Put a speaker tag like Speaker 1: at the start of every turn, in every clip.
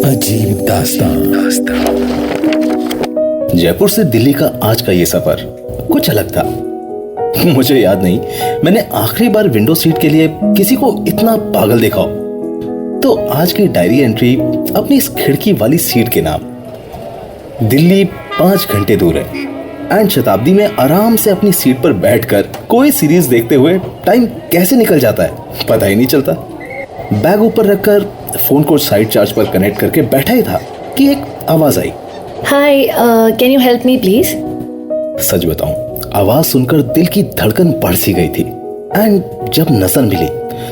Speaker 1: अजीब दास्तां।
Speaker 2: जयपुर से दिल्ली का आज का ये सफर कुछ अलग था। मुझे याद नहीं मैंने आखिरी बार विंडो सीट के लिए किसी को इतना पागल देखा हो। तो आज की डायरी एंट्री अपनी इस खिड़की वाली सीट के नाम। दिल्ली 5 घंटे दूर है एंड शताब्दी में आराम से अपनी सीट पर बैठकर कोई सीरीज देखते हुए टाइम कैसे निकल जाता है पता ही नहीं चलता। बैग ऊपर रखकर फोन को साइड चार्ज पर कनेक्ट करके बैठा ही था कि एक आवाज आई।
Speaker 3: Hi, can you help me please?
Speaker 2: सच बताऊं, आवाज सुनकर दिल की धड़कन बढ़ सी गई थी एंड जब नजर मिली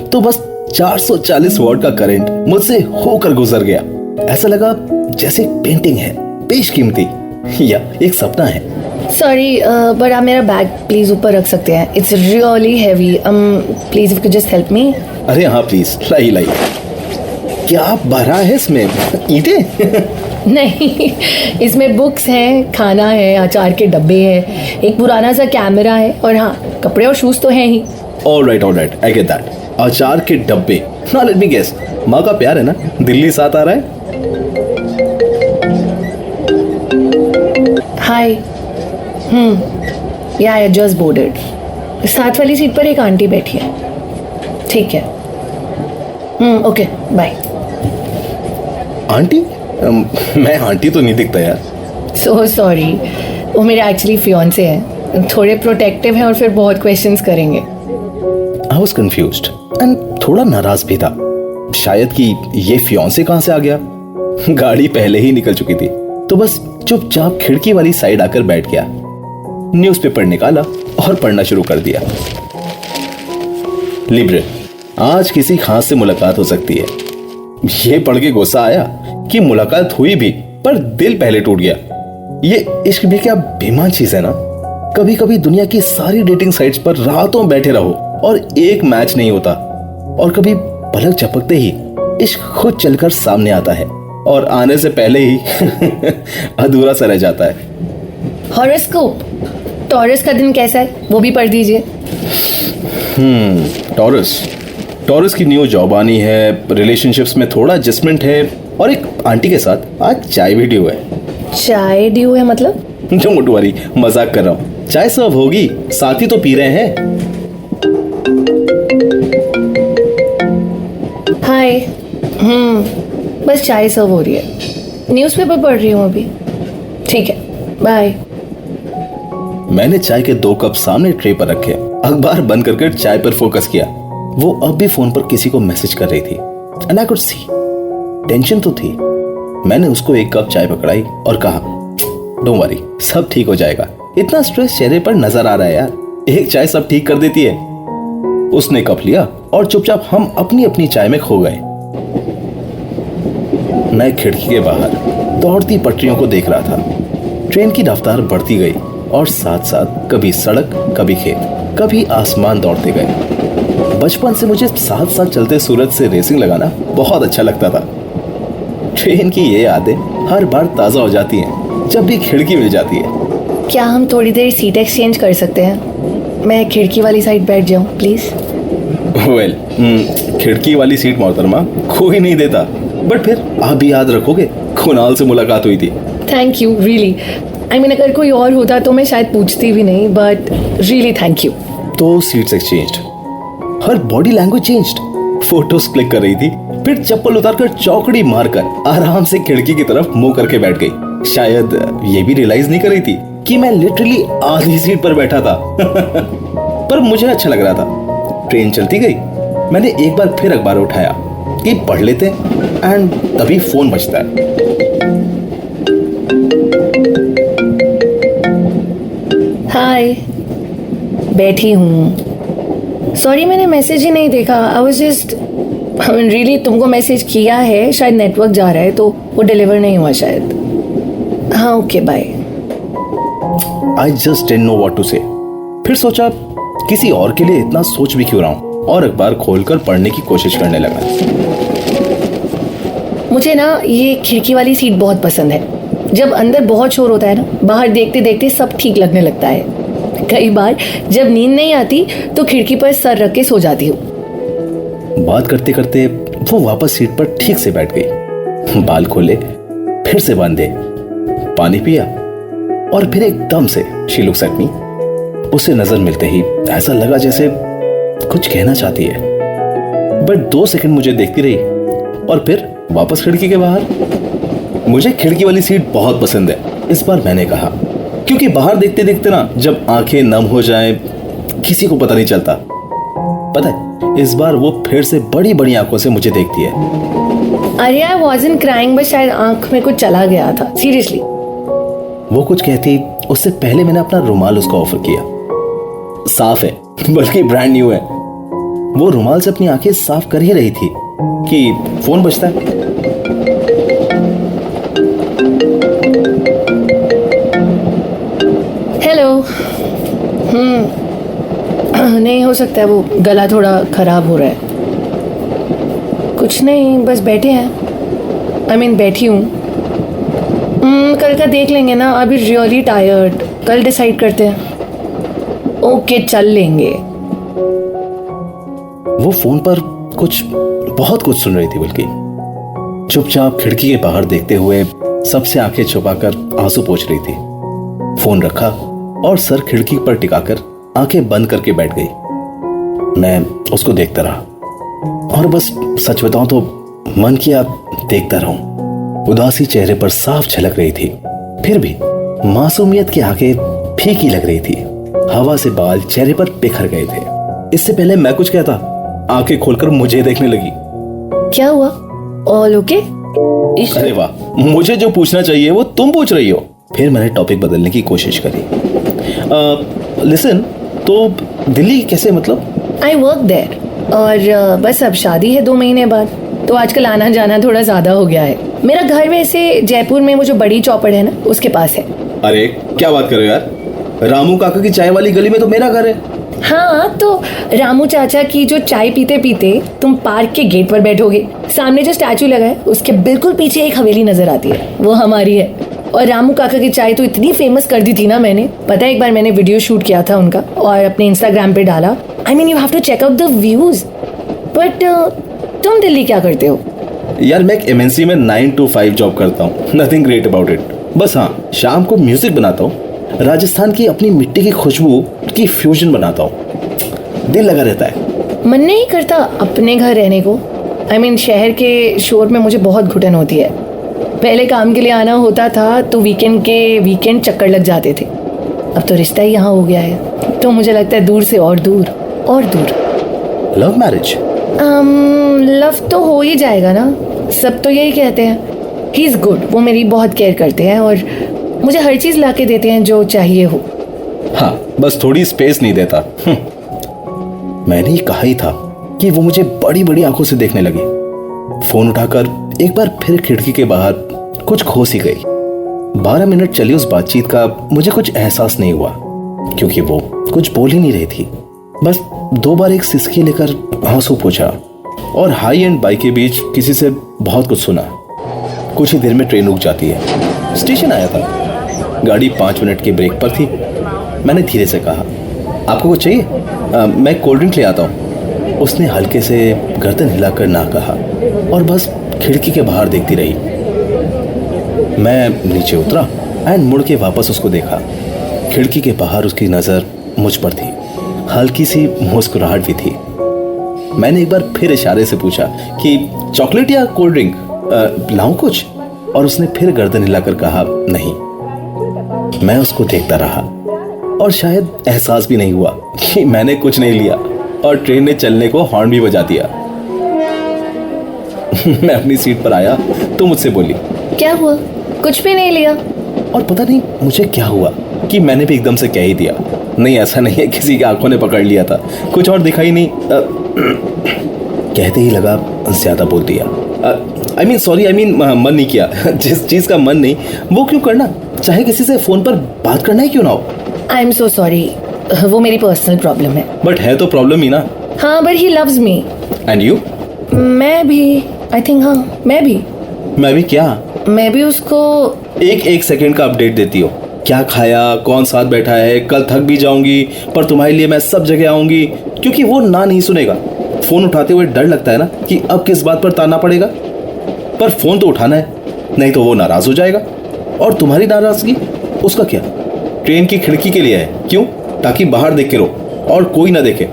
Speaker 2: तो बस 440 वॉट का करंट मुझसे होकर गुजर गया। ऐसा लगा जैसे पेंटिंग है, बेशकीमती या एक सपना है।
Speaker 3: सॉरी, बट आप मेरा बैग प्लीज ऊपर रख सकते हैं? It's really heavy. Please if you just help me.
Speaker 2: अरे हाँ प्लीज, लाई। क्या भरा है इसमें? ईंटें?
Speaker 3: नहीं, इसमें बुक्स हैं, खाना है, अचार के डब्बे हैं, एक पुराना सा कैमरा है और हाँ, कपड़े और शूज तो हैं ही।
Speaker 2: Alright, I get that. अचार के डब्बे। नाउ लेट मी गेस, माँ का प्यार है ना, दिल्ली साथ आ रहा है।
Speaker 3: हाय। या आई जस्ट बोर्डेड। साथ वाली सीट पर एक आंटी बैठी है। ठीक है। Okay, bye.
Speaker 2: आंटी? मैं आंटी तो नहीं दिखता यार।
Speaker 3: सो सॉरी, वो मेरे एक्चुअली फियांसे हैं, थोड़े प्रोटेक्टिव हैं और फिर बहुत क्वेश्चंस करेंगे।
Speaker 2: आई वाज कंफ्यूज्ड एंड थोड़ा नाराज भी था। शायद कि ये फियांसे कहां से आ गया। गाड़ी पहले ही निकल चुकी थी तो बस चुपचाप खिड़की वाली साइड आकर बैठ गया। न्यूज़पेपर निकाला और पढ़ना शुरू कर दिया। लिब्रे, आज किसी खास से मुलाकात हो सकती है। ये पढ़ के गुस्सा आया कि मुलाकात हुई भी पर दिल पहले टूट गया। ये इश्क भी क्या बेईमान चीज है ना। कभी कभी दुनिया की सारी डेटिंग साइट्स पर रातों बैठे रहो और एक मैच नहीं होता, और कभी पलक झपकते ही इश्क खुद चलकर सामने आता है और आने से पहले ही अधूरा सा रह जाता है।
Speaker 3: हॉरोस्कोप, टॉरस का दिन कैसा है वो भी पढ़ दीजिए।
Speaker 2: टॉरस की न्यू जॉब आनी है, रिलेशनशिप्स में थोड़ा एडजस्टमेंट है और एक आंटी के साथ आज चाय भी ड्यू है।
Speaker 3: चाय ड्यू है मतलब?
Speaker 2: डोंट वरी, मजाक कर रहा हूँ। चाय सर्व होगी, साथ ही तो पी रहे हैं।
Speaker 3: हाय। बस चाय सर्व हो रही है, न्यूज़पेपर पढ़ रही हूँ अभी। ठीक है, बाय।
Speaker 2: मैंने चाय के 2 कप सामने ट्रे पर रखे, अखबार बंद करके चाय पर फोकस किया। वो अब भी फोन पर किसी को मैसेज कर रही थी and I could see tension तो थी। मैंने उसको 1 कप चाय पकड़ाई और कहा, डोंट वरी, सब ठीक हो जाएगा। इतना स्ट्रेस चेहरे पर नजर आ रहा है यार, एक चाय सब ठीक कर देती है। उसने कप लिया और चुपचाप हम अपनी अपनी चाय में खो गए। मैं खिड़की के बाहर दौड़ती पटरियों को देख रहा था। ट्रेन की रफ्तार बढ़ती गई और साथ साथ कभी सड़क, कभी खेत, कभी आसमान दौड़ते गए। बचपन से मुझे साथ साथ चलते सूरज से रेसिंग लगाना बहुत अच्छा लगता था। ट्रेन की ये यादें हर बार ताजा हो जाती हैं जब भी खिड़की मिल जाती है।
Speaker 3: क्या हम थोड़ी देर सीट एक्सचेंज कर सकते हैं? मैं खिड़की वाली साइड बैठ जाऊं प्लीज।
Speaker 2: वेल, खिड़की वाली सीट मोहतरमा कोई नहीं देता, बट फिर आप भी याद रखोगे कुणाल से मुलाकात हुई थी।
Speaker 3: Thank you, really. I mean, अगर कोई और होता तो मैं शायद पूछती भी नहीं, बट रियली थैंक यू।
Speaker 2: तो seats exchanged, her body language changed. Photos click कर रही थी, फिर चप्पल उतारकर चौकड़ी मारकर आराम से खिड़की की तरफ मुंह करके बैठ गई। शायद ये भी रियलाइज नहीं कर रही थी कि मैं लिटरली आधी सीट पर बैठा था। पर मुझे अच्छा लग रहा था। ट्रेन चलती गई। मैंने एक बार फिर अखबार उठाया कि पढ़ लेते एंड तभी फोन बजता है।
Speaker 3: हाय, बैठी हूँ। सॉरी, मैंने मैसेज ही नहीं देखा। आई वाज जस्ट रियली तुमको मैसेज किया है, शायद नेटवर्क जा रहा है तो वो डिलीवर नहीं हुआ शायद। हाँ, okay, bye.
Speaker 2: I just didn't know what to say. फिर सोचा किसी और के लिए इतना सोच भी क्यों रहा हूँ, और अखबार खोलकर पढ़ने की कोशिश करने लगा।
Speaker 3: मुझे ना ये खिड़की वाली सीट बहुत पसंद है। जब अंदर बहुत शोर होता है ना, बाहर देखते देखते सब ठीक लगने लगता है। कई बार जब नींद नहीं आती तो खिड़की पर सर रख के सो जाती हूँ।
Speaker 2: बात करते करते वो वापस सीट पर ठीक से बैठ गई। बाल खोले, फिर से बांधे, पानी पिया और फिर एकदम से शी लुक्स एट मी। उसे नजर मिलते ही ऐसा लगा जैसे कुछ कहना चाहती है, बट 2 सेकंड मुझे देखती रही और फिर वापस खिड़की के बाहर। मुझे खिड़की वाली सीट बहुत पसंद है, इस बार मैंने कहा, क्योंकि बाहर देखते देखते ना जब आंखें नम हो जाएं, किसी को पता नहीं चलता। पता है, इस बार वो फिर से बड़ी बड़ी आंखों से मुझे देखती है।
Speaker 3: अरे आई वॉजंट क्राइंग, बस शायद आंख में कुछ चला गया था, सीरियसली।
Speaker 2: वो कुछ कहती उससे पहले मैंने अपना रुमाल उसको ऑफर किया। साफ है, बल्कि ब्रांड न्यू है। वो रुमाल से अपनी आंखें साफ कर ही रही थी कि फोन बजता है।
Speaker 3: हेलो। नहीं हो सकता है, वो गला थोड़ा खराब हो रहा है। कुछ नहीं, बस बैठे हैं। आई मीन बैठी हूँ। कल का देख लेंगे ना, अभी रियली टायर्ड। कल डिसाइड करते हैं। ओके, चल लेंगे।
Speaker 2: वो फोन पर बहुत कुछ सुन रही थी, बल्कि चुपचाप खिड़की के बाहर देखते हुए सबसे आंखें छुपाकर आंसू पोंछ रही थी। फोन रखा और सर खिड़की पर टिकाकर आंखें बंद करके बैठ गई। मैं उसको देखता रहा और बस सच बताऊं तो मन किया देखता रहूं। उदासी चेहरे पर साफ झलक रही थी, फिर भी मासूमियत की आंखें फीकी लग रही थी। हवा से बाल चेहरे पर बिखर गए थे। इससे पहले मैं कुछ कहता, आंखें खोलकर मुझे देखने लगी।
Speaker 3: क्या हुआ? All okay?
Speaker 2: अरे वाह, मुझे जो पूछना चाहिए वो तुम पूछ रही हो। फिर मैंने टॉपिक बदलने की कोशिश करी। लिसन, तो दिल्ली कैसे, मतलब?
Speaker 3: आई वर्क देयर और बस अब शादी है 2 महीने बाद, तो आजकल आना जाना थोड़ा ज्यादा हो गया है। मेरा घर वैसे जयपुर में वो जो बड़ी चौपड़ है ना, उसके पास है।
Speaker 2: अरे क्या बात कर रहे हो यार, रामू काका की चाय वाली गली में तो मेरा घर है।
Speaker 3: हाँ, तो रामू चाचा की जो चाय पीते पीते तुम पार्क के गेट पर बैठोगे, सामने जो स्टैचू लगा है उसके बिल्कुल पीछे एक हवेली नजर आती है, वो हमारी है। और रामू काका की चाय तो इतनी फेमस कर दी थी ना मैंने, पता है एक बार मैंने वीडियो शूट किया था उनका और अपने इंस्टाग्राम पे डाला। I mean you have to check out the views. But तुम दिल्ली क्या करते हो?
Speaker 2: यार मैं एक एमएनसी में 9 to 5 जॉब करता हूँ, नथिंग ग्रेट अबाउट इट। बस हाँ, शाम को म्यूजिक बनाता हूँ, राजस्थान की अपनी मिट्टी की खुशबू की फ्यूजन बनाता हूँ। दिल लगा रहता है।
Speaker 3: मन नहीं करता अपने घर रहने को? आई मीन शहर के शोर में मुझे बहुत घुटन होती है। पहले काम के लिए आना होता था तो वीकेंड चक्कर लग जाते थे। अब तो रिश्ता ही यहाँ हो गया है, तो मुझे लगता है दूर से और दूर और दूर।
Speaker 2: Love marriage?
Speaker 3: लव तो हो ही जाएगा ना, सब तो यही कहते हैं। ही इज़ गुड, वो मेरी बहुत केयर करते हैं और मुझे हर चीज़ ला के देते हैं जो चाहिए हो।
Speaker 2: हाँ, बस थोड़ी स्पेस नहीं देता। मैंने ही कहा ही था कि वो मुझे बड़ी बड़ी आंखों से देखने लगी। फोन उठाकर एक बार फिर खिड़की के बाहर कुछ खो सी गई। 12 मिनट चली उस बातचीत का मुझे कुछ एहसास नहीं हुआ, क्योंकि वो कुछ बोल ही नहीं रही थी। बस 2 बार एक सिसकी लेकर आंसू पोंछा और हाई एंड बाइक के बीच किसी से बहुत कुछ सुना। कुछ ही देर में ट्रेन रुक जाती है। स्टेशन आया था, गाड़ी 5 मिनट के ब्रेक पर थी। मैंने धीरे से कहा, आपको कुछ चाहिए? मैं कोल्ड ड्रिंक ले आता हूँ। उसने हल्के से गर्दन हिलाकर ना कहा और बस खिड़की के बाहर देखती रही। मैं नीचे उतरा एंड मुड़ के वापस उसको देखा। खिड़की के बाहर उसकी नज़र मुझ पर थी, हल्की सी मुस्कुराहट भी थी। मैंने एक बार फिर इशारे से पूछा कि चॉकलेट या कोल्ड ड्रिंक लाऊं कुछ? और उसने फिर गर्दन हिलाकर कहा नहीं। मैं उसको देखता रहा और शायद एहसास भी नहीं हुआ कि मैंने कुछ नहीं लिया और ट्रेन ने चलने को हॉर्न भी बजा दिया। मैं अपनी सीट पर आया तो मुझसे बोली,
Speaker 3: क्या हुआ? कुछ भी नहीं लिया?
Speaker 2: और पता नहीं मुझे क्या हुआ कि मैंने भी एकदम से कह ही दिया, नहीं ऐसा नहीं है, किसी की आंखों ने पकड़ लिया था, कुछ और दिखाई नहीं। कहते ही लगा ज्यादा बोल दिया। आई मीन मन नहीं किया। जिस चीज का मन नहीं वो क्यों करना, चाहे किसी से फोन पर बात करना ही क्यों ना हो।
Speaker 3: आई एम सो सॉरी, वो मेरी पर्सनल प्रॉब्लम है।
Speaker 2: बट है तो प्रॉब्लम ही ना।
Speaker 3: हाँ, but he loves me.
Speaker 2: And you?
Speaker 3: मैं भी, आई थिंक। हाँ, मैं भी
Speaker 2: क्या?
Speaker 3: मैं भी उसको
Speaker 2: एक सेकंड का अपडेट देती हो, क्या खाया, कौन साथ बैठा है, कल थक भी जाऊंगी पर तुम्हारे लिए मैं सब जगह आऊंगी, क्योंकि वो ना नहीं सुनेगा। फोन उठाते हुए डर लगता है ना कि अब किस बात पर ताना पड़ेगा। पर फोन तो उठाना है, नहीं तो वो नाराज हो जाएगा। और तुम्हारी नाराजगी उसका क्या? ट्रेन की खिड़की के लिए है, क्यों? ताकि बाहर देख के रहो और कोई ना देखे,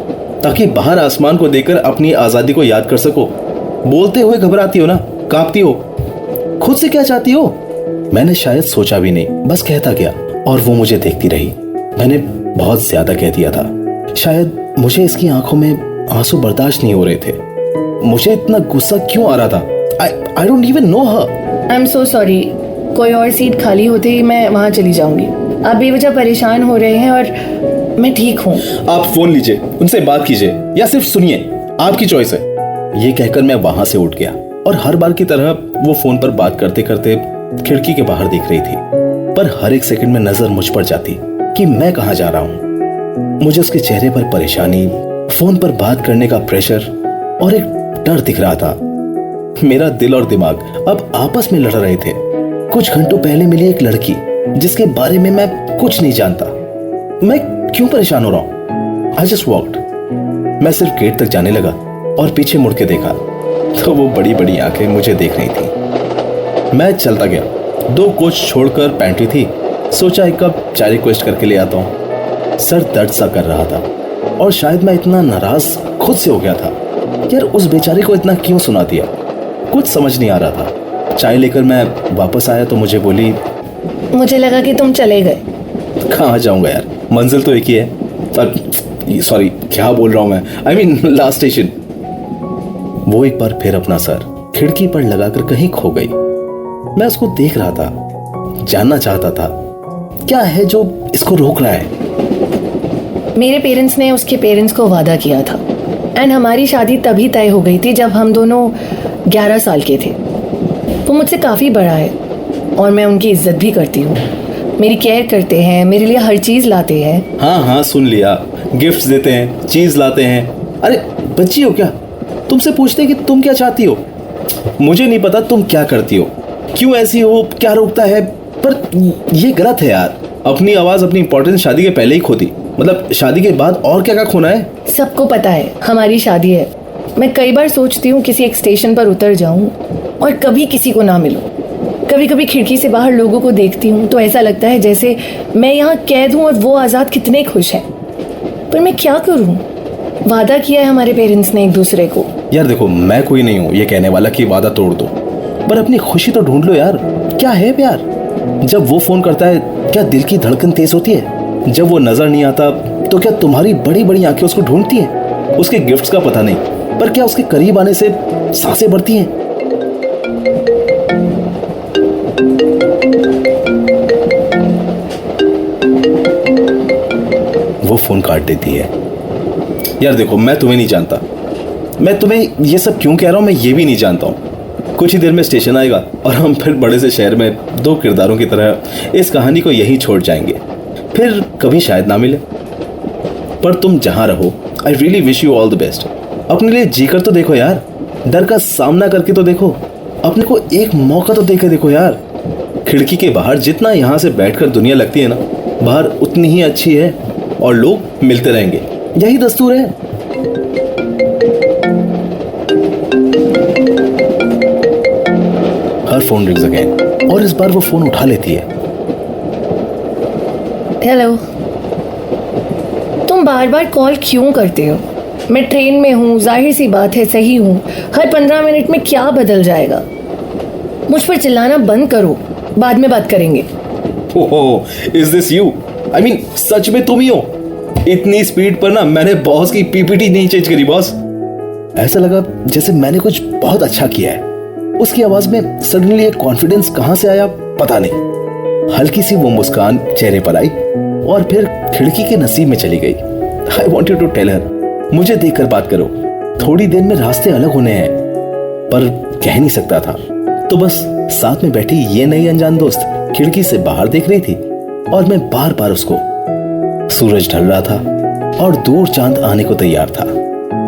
Speaker 2: ताकि बाहर आसमान को देखकर अपनी आजादी को याद कर सको। बोलते हुए घबराती हो ना, कांपती हो, खुद से क्या चाहती हो? मैंने शायद सोचा भी नहीं, बस कहता गया और वो मुझे देखती रही। मैंने बहुत ज्यादा कह दिया था। शायद मुझे इसकी आंखों में आंसू बर्दाश्त नहीं हो रहे थे। मुझे इतना गुस्सा क्यों आ रहा था? I don't even know her.
Speaker 3: I am so sorry. कोई और सीट खाली होते ही मैं वहां चली जाऊंगी। आप बेवजह परेशान हो रहे हैं और मैं ठीक हूँ।
Speaker 2: आप फोन लीजिए, उनसे बात कीजिए या सिर्फ सुनिए, आपकी चॉइस है। ये कहकर मैं वहां से उठ गया और हर बार की तरह वो फोन पर बात करते करते खिड़की के बाहर देख रही थी। पर हर एक सेकंड में नजर मुझ पर जाती कि मैं कहां जा रहा हूं। मुझे उसके चेहरे पर परेशानी, फोन पर बात करने का प्रेशर और एक डर दिख रहा था। मेरा दिल और दिमाग अब आपस में लड़ रहे थे। कुछ घंटों पहले मिली एक लड़की जिसके बारे में मैं कुछ नहीं जानता। मैं क्यों परेशान हो रहा हूं? I just walked. मैं सिर्फ गेट तक जाने लगा और पीछे मुड़ के देखा तो वो बड़ी बड़ी आंखें मुझे देख रही थी। मैं चलता गया। 2 कोच छोड़कर पैंट्री थी। सोचा एक कप चाय रिक्वेस्ट करके ले आता हूँ। सर दर्द सा कर रहा था और शायद मैं इतना नाराज खुद से हो गया था। यार उस बेचारी को इतना क्यों सुना दिया, कुछ समझ नहीं आ रहा था। चाय लेकर मैं वापस आया तो मुझे बोली,
Speaker 3: मुझे लगा कि तुम चले गए।
Speaker 2: कहाँ जाऊंगा यार, मंजिल तो एक ही है। सॉरी, क्या बोल रहा हूं मैं? I mean last station. वो एक बार फिर अपना सर खिड़की पर लगाकर कहीं खो गई। मैं उसको देख रहा था, जानना चाहता था क्या है जो इसको रोक रहा है।
Speaker 3: मेरे पेरेंट्स ने उसके पेरेंट्स को वादा किया था एंड हमारी शादी तभी तय हो गई थी जब हम दोनों 11 साल के थे। वो मुझसे काफ़ी बड़ा है और मैं उनकी इज्जत भी करती हूँ। मेरी केयर करते हैं, मेरे लिए हर चीज़ लाते हैं।
Speaker 2: हाँ हाँ सुन लिया, गिफ्ट्स देते हैं, चीज लाते हैं। अरे बच्ची हो क्या? तुमसे पूछते कि तुम क्या चाहती हो। मुझे नहीं पता तुम क्या करती हो, क्यों ऐसी हो, क्या रोकता है, पर ये गलत है यार। अपनी आवाज, अपनी इंपॉर्टेंस शादी के पहले ही खोती, मतलब शादी के बाद और क्या क्या खोना है।
Speaker 3: सबको पता है हमारी शादी है। मैं कई बार सोचती हूँ किसी एक स्टेशन पर उतर जाऊँ और कभी किसी को ना मिलूं। कभी कभी खिड़की से बाहर लोगों को देखती हूँ तो ऐसा लगता है जैसे मैं यहाँ कैद हूँ और वो आज़ाद कितने खुश हैं। पर मैं क्या करूँ? वादा किया है हमारे पेरेंट्स ने एक दूसरे को।
Speaker 2: यार देखो, मैं कोई नहीं हूँ ये कहने वाला कि वादा तोड़ दो, पर अपनी खुशी तो ढूंढ लो यार। क्या है प्यार? जब वो फोन करता है क्या दिल की धड़कन तेज होती है? जब वो नजर नहीं आता तो क्या तुम्हारी बड़ी बड़ी आंखें उसको ढूंढती हैं? उसके गिफ्ट्स का पता नहीं, पर क्या उसके करीब आने से सांसें बढ़ती हैं? वो फोन काट देती है। यार देखो, मैं तुम्हें नहीं जानता, मैं तुम्हें ये सब क्यों कह रहा हूं मैं ये भी नहीं जानता हूं। कुछ ही देर में स्टेशन आएगा और हम फिर बड़े से शहर में 2 किरदारों की तरह इस कहानी को यहीं छोड़ जाएंगे। फिर कभी शायद ना मिले। पर तुम जहां रहो, I really wish you all the best. अपने लिए जीकर तो देखो यार, डर का सामना करके तो देखो, अपने को एक मौका तो देके देखो यार। खिड़की के बाहर जितना यहाँ से बैठकर दुनिया लगती है ना, बाहर उतनी ही अच्छी है और लोग मिलते रहेंगे, यही दस्तूर है। हर फोन रिंग्स अगेन और इस बार वो फोन उठा लेती है।
Speaker 3: हेलो। तुम बार बार कॉल क्यों करते हो? मैं ट्रेन में हूँ, जाहिर सी बात है सही हूँ। हर 15 मिनट में क्या बदल जाएगा? मुझ पर चिल्लाना बंद करो, बाद में बात करेंगे।
Speaker 2: Oh, is this you? I mean सच में तुम ही हो? इतनी स्पीड पर ना मैंने बॉस की पीपीटी नहीं चेंज करी बॉस। ऐसा लगा जैसे मैंने कुछ बहुत अच्छा किया है। उसकी आवाज में सडनली एक कॉन्फिडेंस कहां से आया पता नहीं। हल्की सी वो मुस्कान चेहरे पर आई और फिर खिड़की के नसीब में चली गई। I wanted to tell her, मुझे देखकर बात करो, थोड़ी देर में रास्ते अलग होने हैं, पर कह नहीं सकता था। तो बस साथ में बैठी ये नई अनजान दोस्त खिड़की से बाहर देख रही थी और मैं बार बार उसको। सूरज ढल रहा था और दूर चांद आने को तैयार था।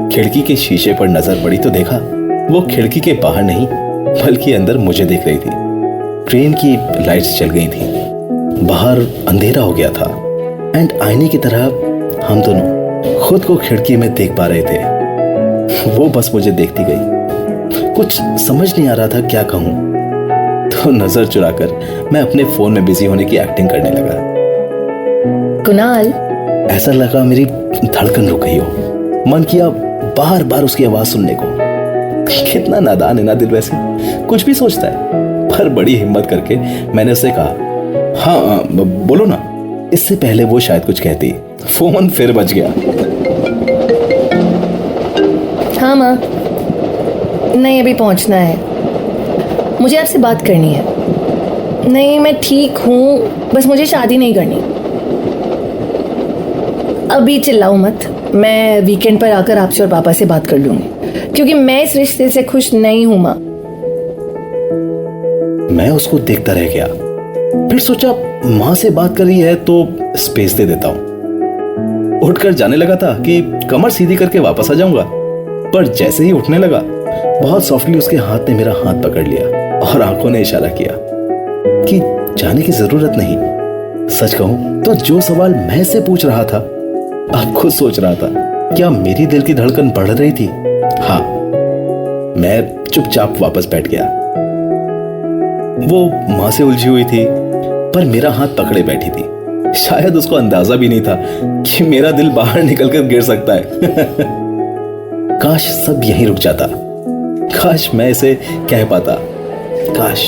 Speaker 2: खिड़की के शीशे पर नजर पड़ी तो देखा वो खिड़की के बाहर नहीं बल्कि अंदर मुझे देख रही थी। ट्रेन की लाइट्स जल गई थी, बाहर अंधेरा हो गया था एंड आईने की तरह हम दोनों खुद को खिड़की में देख पा रहे थे। वो बस मुझे देखती गई। कुछ समझ नहीं आ रहा था क्या कहूं, तो नजर चुराकर मैं अपने फोन में बिजी होने की एक्टिंग करने लगा।
Speaker 3: कुणाल,
Speaker 2: ऐसा लगा मेरी धड़कन रुक गई हो। मन किया बार बार उसकी आवाज सुनने को। कितना नादान है ना दिल, वैसे कुछ भी सोचता है। पर बड़ी हिम्मत करके मैंने उससे कहा, हाँ बोलो ना। इससे पहले वो शायद कुछ कहती, फोन फिर बज गया।
Speaker 3: हाँ माँ, नहीं अभी पहुंचना है, मुझे आपसे बात करनी है। नहीं मैं ठीक हूँ, बस मुझे शादी नहीं करनी। अभी चिल्लाओ मत, मैं वीकेंड पर आकर आपसे और पापा से बात कर लूंगी, क्योंकि मैं इस रिश्ते से खुश नहीं हूं माँ।
Speaker 2: मैं उसको देखता रह गया, फिर सोचा माँ से बात कर रही है तो स्पेस दे देता हूं। उठकर जाने लगा था कि कमर सीधी करके वापस आ जाऊंगा, पर जैसे ही उठने लगा बहुत सॉफ्टली उसके हाथ ने मेरा हाथ पकड़ लिया और आंखों ने इशारा किया कि जाने की जरूरत नहीं। सच कहूं तो जो सवाल मैं से पूछ रहा था अब खुद सोच रहा था। क्या मेरी दिल की धड़कन बढ़ रही थी? हाँ। मैं चुपचाप वापस बैठ गया। वो मां से उलझी हुई थी पर मेरा हाथ पकड़े बैठी थी। शायद उसको अंदाजा भी नहीं था कि मेरा दिल बाहर निकलकर गिर सकता है। काश सब यहीं रुक जाता, काश मैं इसे कह पाता, काश।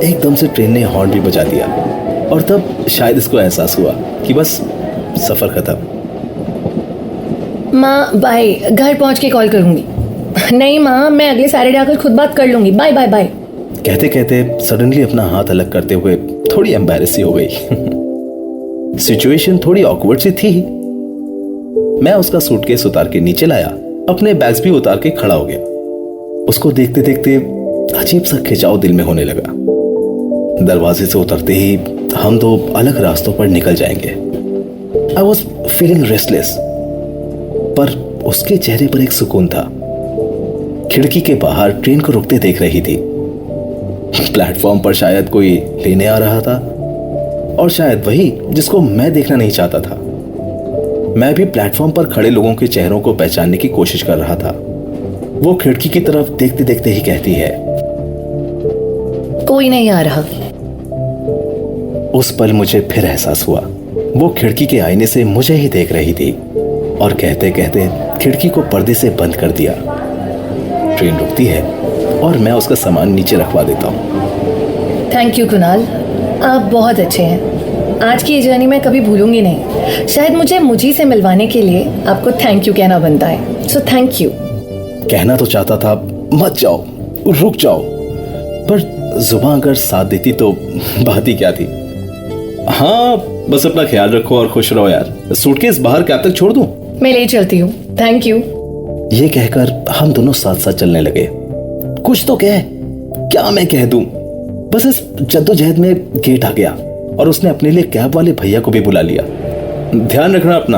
Speaker 2: एकदम से ट्रेन ने हॉर्न भी बजा दिया और तब शायद इसको एहसास हुआ कि बस सफर खत्म।
Speaker 3: माँ बाय, घर पहुंच के कॉल करूंगी। नहीं माँ, मैं अगले सैटरडे आकर खुद बात कर लूंगी। Bye bye bye.
Speaker 2: कहते कहते सडनली अपना हाथ अलग करते हुए थोड़ी एम्बैरेस सी हो गई। सिचुएशन थोड़ी ऑकवर्ड सी थी। मैं उसका सूटकेस उतार के नीचे लाया, अपने बैग्स भी उतार के खड़ा हो गया। उसको देखते देखते अजीब सा खिंचाव दिल में होने लगा। दरवाजे से उतरते ही हम दो अलग रास्तों पर निकल जाएंगे। आई वॉज फीलिंग रेस्टलेस, पर उसके चेहरे पर एक सुकून था। खिड़की के बाहर ट्रेन को रुकते देख रही थी। प्लेटफॉर्म पर शायद कोई लेने आ रहा था, और शायद वही जिसको मैं देखना नहीं चाहता था। मैं भी प्लेटफॉर्म पर खड़े लोगों के चेहरों को पहचानने की कोशिश कर रहा था। वो खिड़की की तरफ देखते देखते ही कहती है,
Speaker 3: कोई नहीं आ रहा।
Speaker 2: उस पल मुझे फिर एहसास हुआ वो खिड़की के आईने से मुझे ही देख रही थी, और कहते कहते खिड़की को पर्दे से बंद कर दिया। ट्रेन रुकती है और मैं उसका सामान नीचे रखवा देता हूँ।
Speaker 3: थैंक यू कुणाल, आप बहुत अच्छे हैं। आज की ये जर्नी मैं कभी भूलूंगी नहीं। शायद मुझे मुझी से मिलवाने के लिए आपको थैंक यू कहना बनता है, सो थैंक यू।
Speaker 2: कहना तो चाहता था मत जाओ, रुक जाओ, पर जुबान अगर साथ देती तो बात ही क्या थी। हाँ, बस अपना ख्याल रखो और खुश रहो यार। सूटकेस बाहर कैब तक छोड़ दूं?
Speaker 3: मैं ले चलती हूँ, थैंक यू।
Speaker 2: ये कहकर हम दोनों साथ साथ चलने लगे। कुछ तो कह, क्या मैं कह दूं? बस इस जद्दोजहद में गेट आ गया और उसने अपने लिए कैब वाले भैया को भी बुला लिया। ध्यान रखना अपना,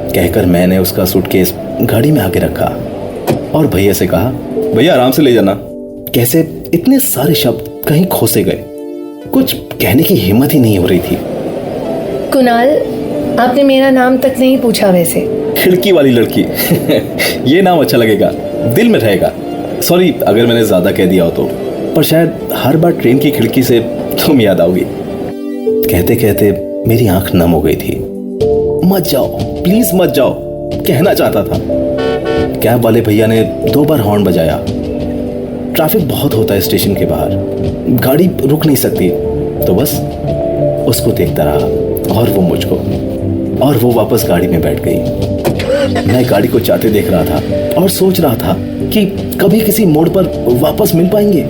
Speaker 2: कहकर मैंने उसका सूटकेस गाड़ी में आके रखा और भैया से कहा, भैया आराम से ले जाना। कैसे इतने सारे शब्द कहीं खोसे गए, कुछ कहने की हिम्मत ही नहीं हो रही थी।
Speaker 3: कुणाल, आपने मेरा नाम तक नहीं पूछा वैसे।
Speaker 2: खिड़की वाली लड़की। ये नाम अच्छा लगेगा, दिल में रहेगा। सॉरी अगर मैंने ज्यादा कह दिया हो तो, पर शायद हर बार ट्रेन की खिड़की से तुम याद आओगी। कहते कहते मेरी आंख नम हो गई थी। मत जाओ प्लीज मत जाओ, कहना चाहता था। कैब वाले भैया ने 2 बार हॉर्न बजाया। ट्रैफिक बहुत होता है स्टेशन के बाहर, गाड़ी रुक नहीं सकती, तो बस उसको देखता रहा और वो मुझको, और वो वापस गाड़ी में बैठ गई। मैं गाड़ी को जाते देख रहा था और सोच रहा था कि कभी किसी मोड़ पर वापस मिल पाएंगे।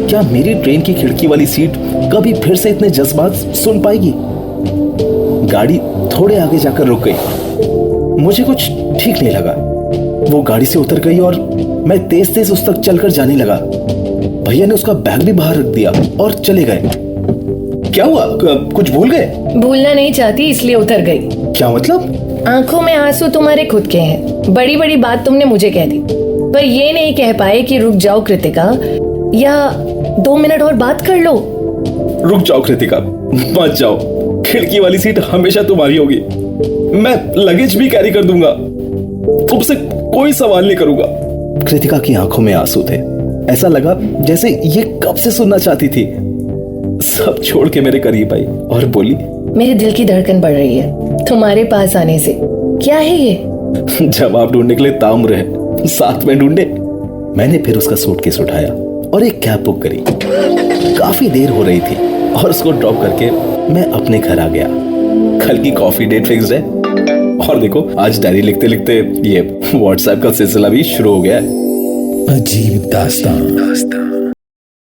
Speaker 2: क्या मेरी ट्रेन की खिड़की वाली सीट कभी फिर से इतने जज्बात सुन पाएगी? गाड़ी थोड़े आगे जाकर रुक गई। मुझे कुछ ठीक नहीं लगा। वो गाड़ी से उतर गई और मैं तेज तेज उस तक चलकर जाने लगा। भैया ने उसका बैग भी बाहर रख दिया और चले गए। क्या हुआ, कुछ भूल गए?
Speaker 3: भूलना नहीं चाहती इसलिए उतर गई।
Speaker 2: क्या मतलब?
Speaker 3: आंखों में आंसू तुम्हारे खुद के हैं। बड़ी बड़ी बात तुमने मुझे कह दी, पर ये नहीं कह पाए कि रुक जाओ कृतिका, या 2 मिनट और बात कर लो।
Speaker 2: रुक जाओ कृतिका, मत जाओ। खिड़की वाली सीट हमेशा तुम्हारी होगी। मैं लगेज भी कैरी कर दूंगा, तुमसे कोई सवाल नहीं करूंगा। कृतिका की आंखों में आंसू थे। ऐसा लगा जैसे ये कब से सुनना चाहती थी। सब छोड़ के मेरे करीब आई और बोली,
Speaker 3: मेरे दिल की धड़कन बढ़ रही है तुम्हारे पास आने से। क्या है ये?
Speaker 2: जवाब ढूंढने के लिए ताम्र है, साथ में ढूंढे। मैंने फिर उसका सूटकेस उठाया और एक कैब बुक करी। काफी देर हो रही थी और उसको ड्रॉप करके मैं अपने घर आ गया। कल की कॉफी डेट फिक्स्ड है और देखो आज डायरी लिखते लिखते ये व्हाट्सएप का सिलसिला भी शुरू हो गया है।
Speaker 1: अजीब दास्तां।